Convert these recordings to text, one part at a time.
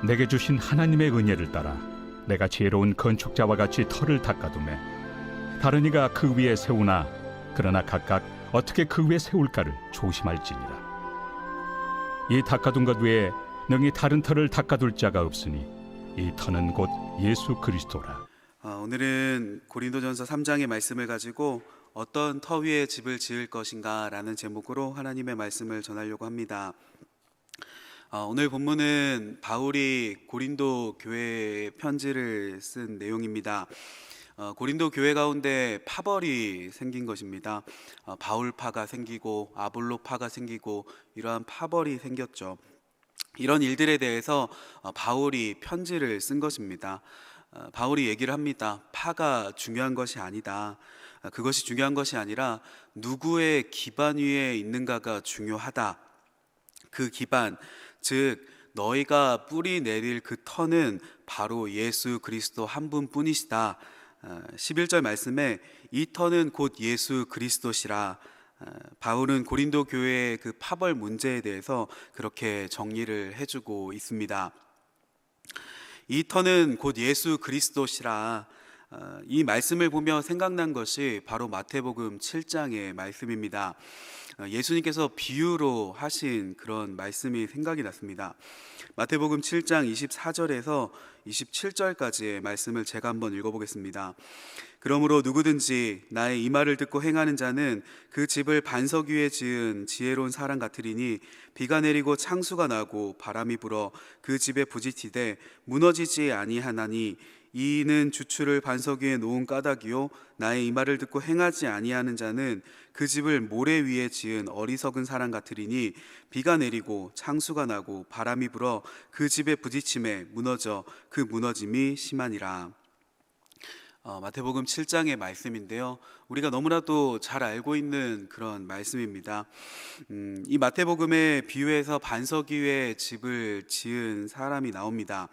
내게 주신 하나님의 은혜를 따라 내가 지혜로운 건축자와 같이 터를 닦아두매 다른 이가 그 위에 세우나 그러나 각각 어떻게 그 위에 세울까를 조심할지니라. 이 닦아둔 것 외에 능히 다른 터를 닦아둘 자가 없으니 이 터는 곧 예수 그리스도라. 오늘은 고린도전서 3장의 말씀을 가지고 어떤 터 위에 집을 지을 것인가 라는 제목으로 하나님의 말씀을 전하려고 합니다. 오늘 본문은 바울이 고린도 교회에 편지를 쓴 내용입니다. 고린도 교회 가운데 파벌이 생긴 것입니다. 바울파가 생기고 아볼로파가 생기고 이러한 파벌이 생겼죠. 이런 일들에 대해서 바울이 편지를 쓴 것입니다. 바울이 얘기를 합니다. 파가 중요한 것이 아니다. 그것이 중요한 것이 아니라 누구의 기반 위에 있는가가 중요하다. 그 기반, 즉 너희가 뿌리 내릴 그 터는 바로 예수 그리스도 한 분뿐이시다. 11절 말씀에 이 터는 곧 예수 그리스도시라. 바울은 고린도 교회의 그 파벌 문제에 대해서 그렇게 정리를 해주고 있습니다. 이 터는 곧 예수 그리스도시라. 이 말씀을 보며 생각난 것이 바로 마태복음 7장의 말씀입니다. 예수님께서 비유로 하신 그런 말씀이 생각이 났습니다. 마태복음 7장 24절에서 27절까지의 말씀을 제가 한번 읽어보겠습니다. 그러므로 누구든지 나의 이 말을 듣고 행하는 자는 그 집을 반석 위에 지은 지혜로운 사람 같으리니 비가 내리고 창수가 나고 바람이 불어 그 집에 부딪히되 무너지지 아니하나니 이는 주추를 반석 위에 놓은 까닭이요 나의 이 말을 듣고 행하지 아니하는 자는 그 집을 모래 위에 지은 어리석은 사람 같으리니 비가 내리고 창수가 나고 바람이 불어 그 집에 부딪힘에 무너져 그 무너짐이 심하니라. 마태복음 7장의 말씀인데요, 우리가 너무나도 잘 알고 있는 그런 말씀입니다. 이 마태복음의 비유에서 반석 위에 집을 지은 사람이 나옵니다.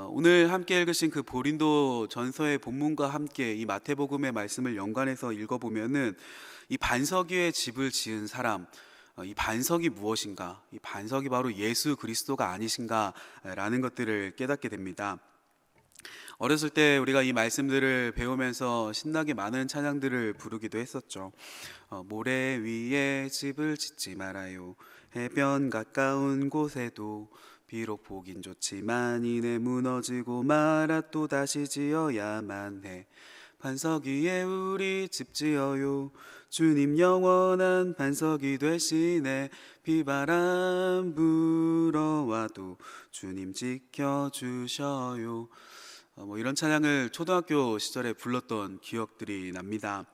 오늘 함께 읽으신 그 고린도 전서의 본문과 함께 이 마태복음의 말씀을 연관해서 읽어보면은 이 반석 위에 집을 지은 사람, 이 반석이 무엇인가? 이 반석이 바로 예수 그리스도가 아니신가? 라는 것들을 깨닫게 됩니다. 어렸을 때 우리가 이 말씀들을 배우면서 신나게 많은 찬양들을 부르기도 했었죠. 모래 위에 집을 짓지 말아요. 해변 가까운 곳에도 비록 보긴 좋지만 이내 무너지고 말아 또 다시 지어야만 해. 반석 위에 우리 집 지어요. 주님 영원한 반석이 되시네. 비바람 불어와도 주님 지켜주셔요. 이런 찬양을 초등학교 시절에 불렀던 기억들이 납니다.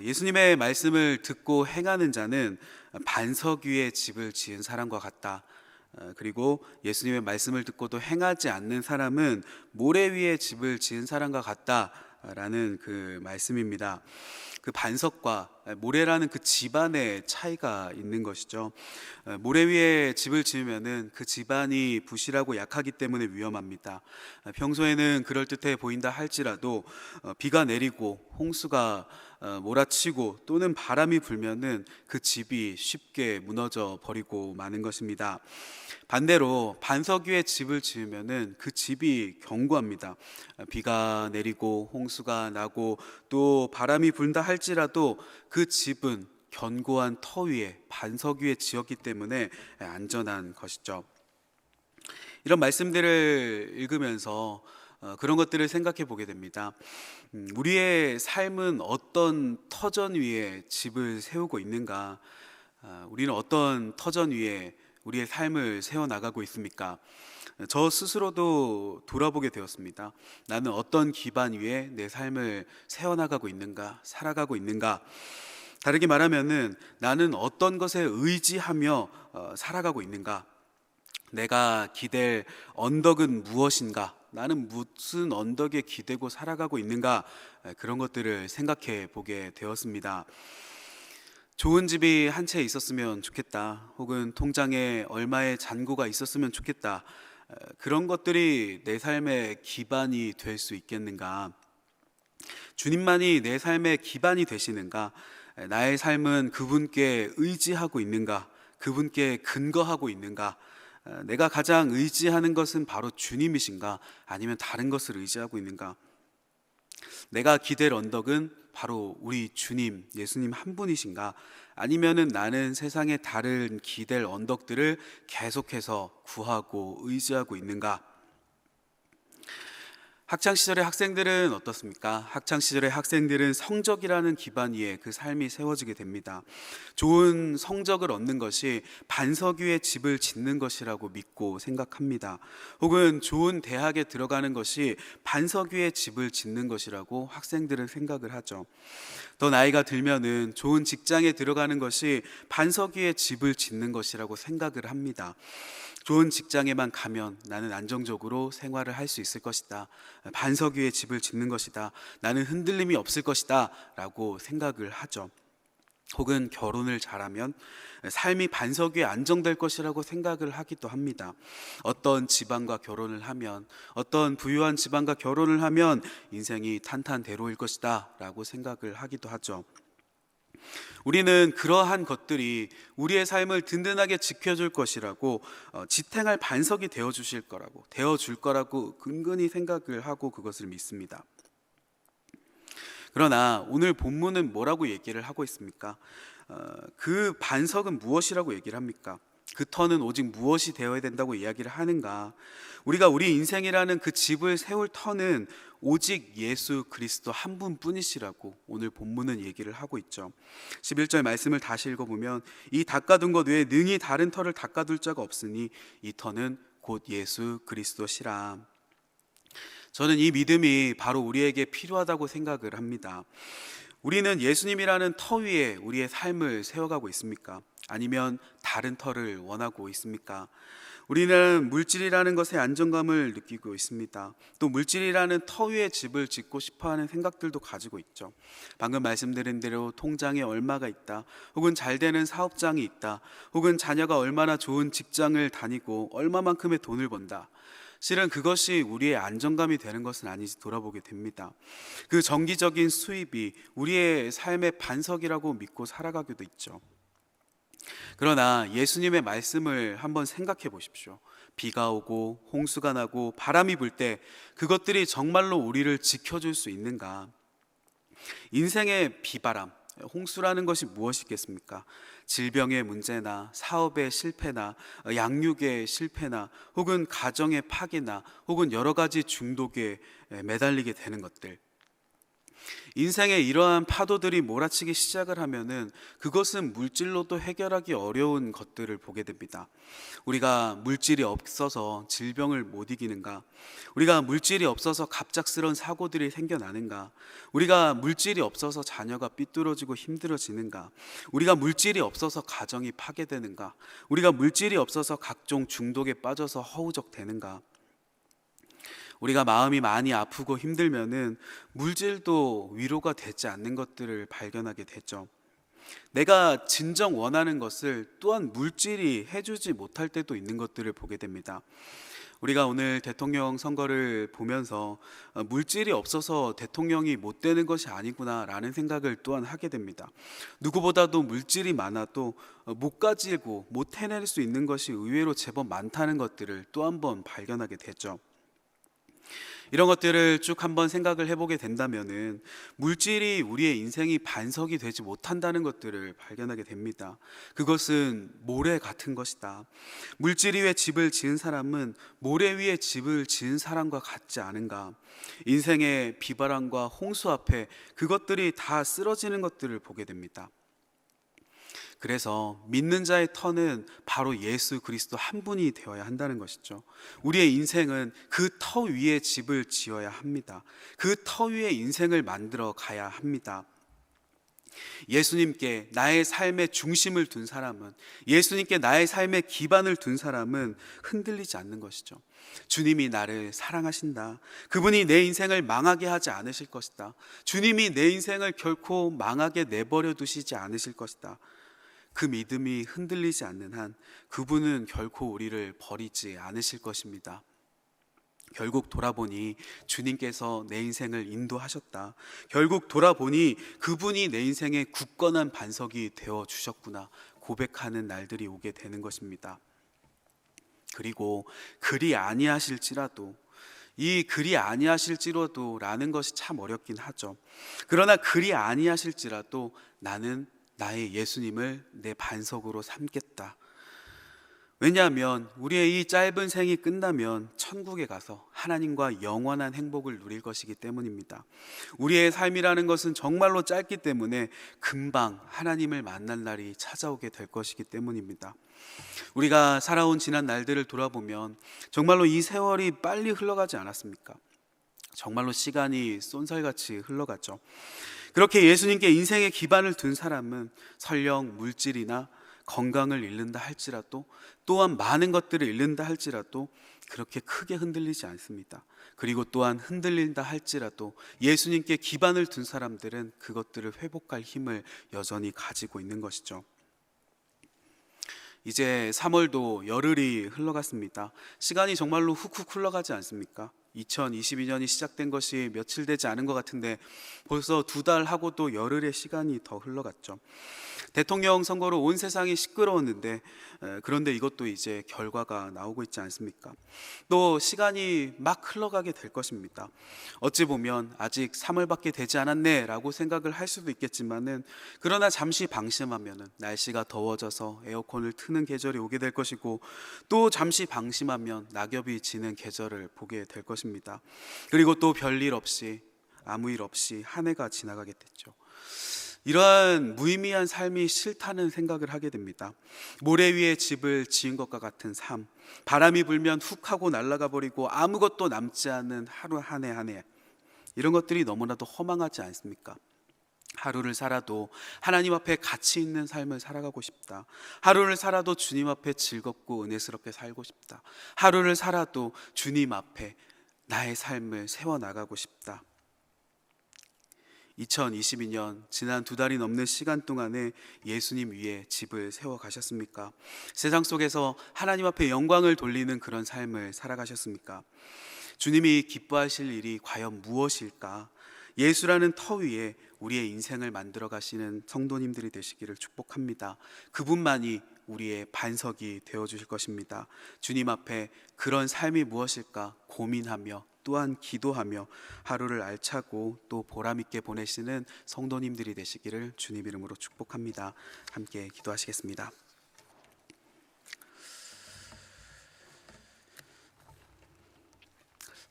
예수님의 말씀을 듣고 행하는 자는 반석 위에 집을 지은 사람과 같다. 그리고 예수님의 말씀을 듣고도 행하지 않는 사람은 모래 위에 집을 지은 사람과 같다라는 그 말씀입니다. 그 반석과 모래라는 그 집안의 차이가 있는 것이죠. 모래 위에 집을 지으면은 그 집안이 부실하고 약하기 때문에 위험합니다. 평소에는 그럴듯해 보인다 할지라도 비가 내리고 홍수가 몰아치고 또는 바람이 불면은 그 집이 쉽게 무너져 버리고 마는 것입니다. 반대로 반석 위에 집을 지으면은 그 집이 견고합니다. 비가 내리고 홍수가 나고 또 바람이 분다 할지라도 그 집은 견고한 터 위에 반석 위에 지었기 때문에 안전한 것이죠. 이런 말씀들을 읽으면서 그런 것들을 생각해 보게 됩니다. 우리의 삶은 어떤 터전 위에 집을 세우고 있는가? 우리는 어떤 터전 위에 우리의 삶을 세워나가고 있습니까? 저 스스로도 돌아보게 되었습니다. 나는 어떤 기반 위에 내 삶을 세워나가고 있는가, 살아가고 있는가? 다르게 말하면은 나는 어떤 것에 의지하며 살아가고 있는가? 내가 기댈 언덕은 무엇인가? 나는 무슨 언덕에 기대고 살아가고 있는가? 그런 것들을 생각해 보게 되었습니다. 좋은 집이 한 채 있었으면 좋겠다. 혹은 통장에 얼마의 잔고가 있었으면 좋겠다. 그런 것들이 내 삶의 기반이 될 수 있겠는가? 주님만이 내 삶의 기반이 되시는가? 나의 삶은 그분께 의지하고 있는가? 그분께 근거하고 있는가? 내가 가장 의지하는 것은 바로 주님이신가? 아니면 다른 것을 의지하고 있는가? 내가 기댈 언덕은 바로 우리 주님, 예수님 한 분이신가? 아니면은 나는 세상의 다른 기댈 언덕들을 계속해서 구하고 의지하고 있는가? 학창시절의 학생들은 어떻습니까? 학창시절의 학생들은 성적이라는 기반 위에 그 삶이 세워지게 됩니다. 좋은 성적을 얻는 것이 반석 위에 집을 짓는 것이라고 믿고 생각합니다. 혹은 좋은 대학에 들어가는 것이 반석 위에 집을 짓는 것이라고 학생들은 생각을 하죠. 더 나이가 들면은 좋은 직장에 들어가는 것이 반석 위에 집을 짓는 것이라고 생각을 합니다. 좋은 직장에만 가면 나는 안정적으로 생활을 할 수 있을 것이다. 반석 위에 집을 짓는 것이다. 나는 흔들림이 없을 것이다. 라고 생각을 하죠. 혹은 결혼을 잘하면 삶이 반석 위에 안정될 것이라고 생각을 하기도 합니다. 어떤 집안과 결혼을 하면, 어떤 부유한 집안과 결혼을 하면 인생이 탄탄대로일 것이다. 라고 생각을 하기도 하죠. 우리는 그러한 것들이 우리의 삶을 든든하게 지켜줄 것이라고, 지탱할 반석이 되어줄 거라고 근근히 생각을 하고 그것을 믿습니다. 그러나 오늘 본문은 뭐라고 얘기를 하고 있습니까? 그 반석은 무엇이라고 얘기를 합니까? 그 터는 오직 무엇이 되어야 된다고 이야기를 하는가? 우리가 우리 인생이라는 그 집을 세울 터는 오직 예수 그리스도 한 분뿐이시라고 오늘 본문은 얘기를 하고 있죠. 11절 말씀을 다시 읽어보면 이 닦아둔 것 외에 능히 다른 터를 닦아둘 자가 없으니 이 터는 곧 예수 그리스도시라. 저는 이 믿음이 바로 우리에게 필요하다고 생각을 합니다. 우리는 예수님이라는 터 위에 우리의 삶을 세워가고 있습니까? 아니면 다른 터를 원하고 있습니까? 우리는 물질이라는 것에 안정감을 느끼고 있습니다. 또 물질이라는 터 위에 집을 짓고 싶어하는 생각들도 가지고 있죠. 방금 말씀드린 대로 통장에 얼마가 있다, 혹은 잘 되는 사업장이 있다, 혹은 자녀가 얼마나 좋은 직장을 다니고 얼마만큼의 돈을 번다. 실은 그것이 우리의 안정감이 되는 것은 아닌지 돌아보게 됩니다. 그 정기적인 수입이 우리의 삶의 반석이라고 믿고 살아가기도 있죠. 그러나 예수님의 말씀을 한번 생각해 보십시오. 비가 오고 홍수가 나고 바람이 불 때 그것들이 정말로 우리를 지켜줄 수 있는가? 인생의 비바람, 홍수라는 것이 무엇이겠습니까? 질병의 문제나 사업의 실패나 양육의 실패나 혹은 가정의 파괴나 혹은 여러 가지 중독에 매달리게 되는 것들, 인생의 이러한 파도들이 몰아치기 시작을 하면은 그것은 물질로도 해결하기 어려운 것들을 보게 됩니다. 우리가 물질이 없어서 질병을 못 이기는가? 우리가 물질이 없어서 갑작스러운 사고들이 생겨나는가? 우리가 물질이 없어서 자녀가 삐뚤어지고 힘들어지는가? 우리가 물질이 없어서 가정이 파괴되는가? 우리가 물질이 없어서 각종 중독에 빠져서 허우적대는가? 우리가 마음이 많이 아프고 힘들면은 물질도 위로가 되지 않는 것들을 발견하게 되죠. 내가 진정 원하는 것을 또한 물질이 해주지 못할 때도 있는 것들을 보게 됩니다. 우리가 오늘 대통령 선거를 보면서 물질이 없어서 대통령이 못 되는 것이 아니구나라는 생각을 또한 하게 됩니다. 누구보다도 물질이 많아도 못 가지고 못 해낼 수 있는 것이 의외로 제법 많다는 것들을 또 한 번 발견하게 되죠. 이런 것들을 쭉 한번 생각을 해보게 된다면은 물질이 우리의 인생이 반석이 되지 못한다는 것들을 발견하게 됩니다. 그것은 모래 같은 것이다. 물질 위에 집을 지은 사람은 모래 위에 집을 지은 사람과 같지 않은가? 인생의 비바람과 홍수 앞에 그것들이 다 쓰러지는 것들을 보게 됩니다. 그래서 믿는 자의 터는 바로 예수 그리스도 한 분이 되어야 한다는 것이죠. 우리의 인생은 그 터 위에 집을 지어야 합니다. 그 터 위에 인생을 만들어 가야 합니다. 예수님께 나의 삶의 중심을 둔 사람은, 예수님께 나의 삶의 기반을 둔 사람은 흔들리지 않는 것이죠. 주님이 나를 사랑하신다. 그분이 내 인생을 망하게 하지 않으실 것이다. 주님이 내 인생을 결코 망하게 내버려 두시지 않으실 것이다. 그 믿음이 흔들리지 않는 한 그분은 결코 우리를 버리지 않으실 것입니다. 결국 돌아보니 주님께서 내 인생을 인도하셨다. 결국 돌아보니 그분이 내 인생의 굳건한 반석이 되어 주셨구나 고백하는 날들이 오게 되는 것입니다. 그리고 그리 아니하실지라도, 이 그리 아니하실지라도 라는 것이 참 어렵긴 하죠. 그러나 그리 아니하실지라도 나는 나의 예수님을 내 반석으로 삼겠다. 왜냐하면 우리의 이 짧은 생이 끝나면 천국에 가서 하나님과 영원한 행복을 누릴 것이기 때문입니다. 우리의 삶이라는 것은 정말로 짧기 때문에 금방 하나님을 만날 날이 찾아오게 될 것이기 때문입니다. 우리가 살아온 지난 날들을 돌아보면 정말로 이 세월이 빨리 흘러가지 않았습니까? 정말로 시간이 쏜살같이 흘러갔죠. 그렇게 예수님께 인생의 기반을 둔 사람은 설령 물질이나 건강을 잃는다 할지라도, 또한 많은 것들을 잃는다 할지라도 그렇게 크게 흔들리지 않습니다. 그리고 또한 흔들린다 할지라도 예수님께 기반을 둔 사람들은 그것들을 회복할 힘을 여전히 가지고 있는 것이죠. 이제 3월도 열흘이 흘러갔습니다. 시간이 정말로 훅훅 흘러가지 않습니까? 2022년이 시작된 것이 며칠 되지 않은 것 같은데 벌써 2달 하고 또 열흘의 시간이 더 흘러갔죠. 대통령 선거로 온 세상이 시끄러웠는데 그런데 이것도 이제 결과가 나오고 있지 않습니까? 또 시간이 막 흘러가게 될 것입니다. 어찌 보면 아직 3월밖에 되지 않았네 라고 생각을 할 수도 있겠지만은, 그러나 잠시 방심하면은 날씨가 더워져서 에어컨을 트는 계절이 오게 될 것이고, 또 잠시 방심하면 낙엽이 지는 계절을 보게 될 것입니다. 그리고 또 별일 없이, 아무 일 없이 한 해가 지나가게 됐죠. 이러한 무의미한 삶이 싫다는 생각을 하게 됩니다. 모래 위에 집을 지은 것과 같은 삶, 바람이 불면 훅 하고 날아가 버리고 아무것도 남지 않은 하루 한 해 한 해, 이런 것들이 너무나도 허망하지 않습니까? 하루를 살아도 하나님 앞에 가치 있는 삶을 살아가고 싶다. 하루를 살아도 주님 앞에 즐겁고 은혜스럽게 살고 싶다. 하루를 살아도 주님 앞에 나의 삶을 세워나가고 싶다. 2022년 지난 2달이 넘는 시간 동안에 예수님 위에 집을 세워 가셨습니까? 세상 속에서 하나님 앞에 영광을 돌리는 그런 삶을 살아가셨습니까? 주님이 기뻐하실 일이 과연 무엇일까? 예수라는 터 위에 우리의 인생을 만들어 가시는 성도님들이 되시기를 축복합니다. 그분만이 우리의 반석이 되어 주실 것입니다. 주님 앞에 그런 삶이 무엇일까 고민하며 또한 기도하며 하루를 알차고 또 보람있게 보내시는 성도님들이 되시기를 주님 이름으로 축복합니다. 함께 기도하시겠습니다.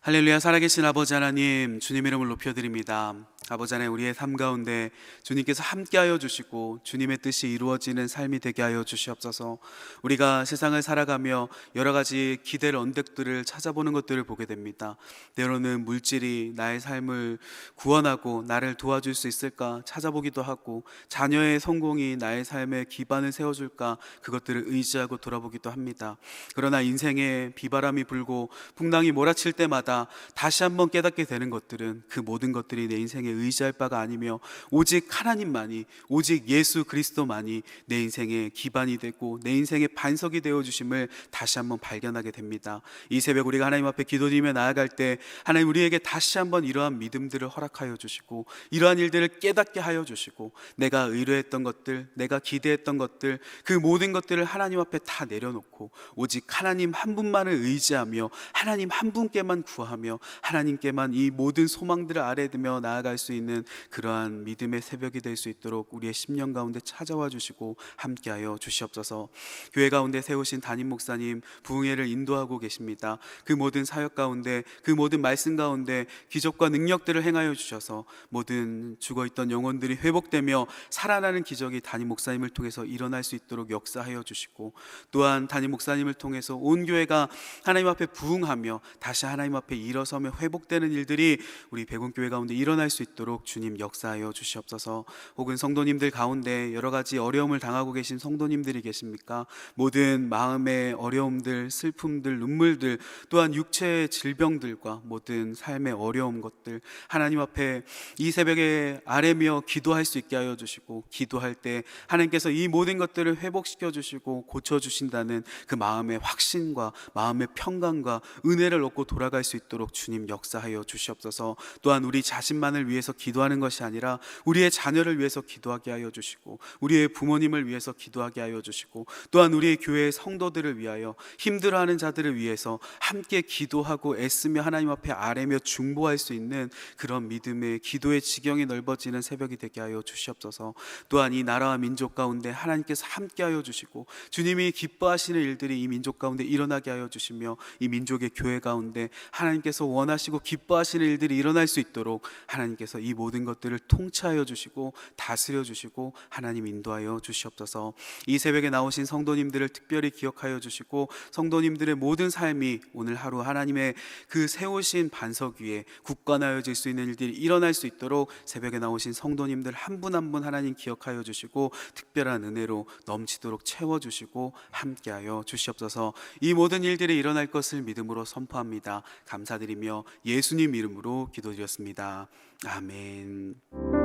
할렐루야. 살아계신 아버지 하나님, 주님 이름을 높여드립니다. 아버지 하나님, 우리의 삶 가운데 주님께서 함께하여 주시고 주님의 뜻이 이루어지는 삶이 되게 하여 주시옵소서. 우리가 세상을 살아가며 여러 가지 기대를 언덕들을 찾아보는 것들을 보게 됩니다. 때로는 물질이 나의 삶을 구원하고 나를 도와줄 수 있을까 찾아보기도 하고, 자녀의 성공이 나의 삶의 기반을 세워줄까 그것들을 의지하고 돌아보기도 합니다. 그러나 인생에 비바람이 불고 풍랑이 몰아칠 때마다 다시 한번 깨닫게 되는 것들은 그 모든 것들이 내 인생의 의지할 바가 아니며 오직 하나님만이, 오직 예수 그리스도만이 내 인생의 기반이 되고 내 인생의 반석이 되어주심을 다시 한번 발견하게 됩니다. 이 새벽 우리가 하나님 앞에 기도드리며 나아갈 때 하나님 우리에게 다시 한번 이러한 믿음들을 허락하여 주시고 이러한 일들을 깨닫게 하여 주시고, 내가 의뢰했던 것들, 내가 기대했던 것들, 그 모든 것들을 하나님 앞에 다 내려놓고 오직 하나님 한 분만을 의지하며 하나님 한 분께만 구하며 하나님께만 이 모든 소망들을 아뢰며 나아갈 수 있는 그러한 믿음의 새벽이 될 수 있도록 우리의 심령 가운데 찾아와 주시고 함께하여 주시옵소서. 교회 가운데 세우신 담임 목사님 부흥회를 인도하고 계십니다. 그 모든 사역 가운데, 그 모든 말씀 가운데 기적과 능력들을 행하여 주셔서 모든 죽어있던 영혼들이 회복되며 살아나는 기적이 담임 목사님을 통해서 일어날 수 있도록 역사하여 주시고, 또한 담임 목사님을 통해서 온 교회가 하나님 앞에 부흥하며 다시 하나님 앞에 일어서며 회복되는 일들이 우리 백운교회 가운데 일어날 수 있도록 주님 역사하여 주시옵소서. 혹은 성도님들 가운데 여러 가지 어려움을 당하고 계신 성도님들이 계십니까? 모든 마음의 어려움들, 슬픔들, 눈물들, 또한 육체의 질병들과 모든 삶의 어려운 것들 하나님 앞에 이 새벽에 아뢰며 기도할 수 있게 하여 주시고, 기도할 때 하나님께서 이 모든 것들을 회복시켜 주시고 고쳐 주신다는 그 마음의 확신과 마음의 평강과 은혜를 얻고 돌아갈 수 있도록 주님 역사하여 주시옵소서. 또한 우리 자신만을 위해 위해서 기도하는 것이 아니라 우리의 자녀를 위해서 기도하게 하여 주시고, 우리의 부모님을 위해서 기도하게 하여 주시고, 또한 우리의 교회의 성도들을 위하여, 힘들어하는 자들을 위해서 함께 기도하고 애쓰며 하나님 앞에 아뢰며 중보할 수 있는 그런 믿음의 기도의 지경이 넓어지는 새벽이 되게 하여 주시옵소서. 또한 이 나라와 민족 가운데 하나님께서 함께 하여 주시고, 주님이 기뻐하시는 일들이 이 민족 가운데 일어나게 하여 주시며, 이 민족의 교회 가운데 하나님께서 원하시고 기뻐하시는 일들이 일어날 수 있도록 하나님께서 이 모든 것들을 통치하여 주시고 다스려 주시고 하나님 인도하여 주시옵소서. 이 새벽에 나오신 성도님들을 특별히 기억하여 주시고, 성도님들의 모든 삶이 오늘 하루 하나님의 그 세우신 반석 위에 굳건하여질 수 있는 일들이 일어날 수 있도록 새벽에 나오신 성도님들 한 분 한 분 하나님 기억하여 주시고 특별한 은혜로 넘치도록 채워주시고 함께하여 주시옵소서. 이 모든 일들이 일어날 것을 믿음으로 선포합니다. 감사드리며 예수님 이름으로 기도드렸습니다. 아멘.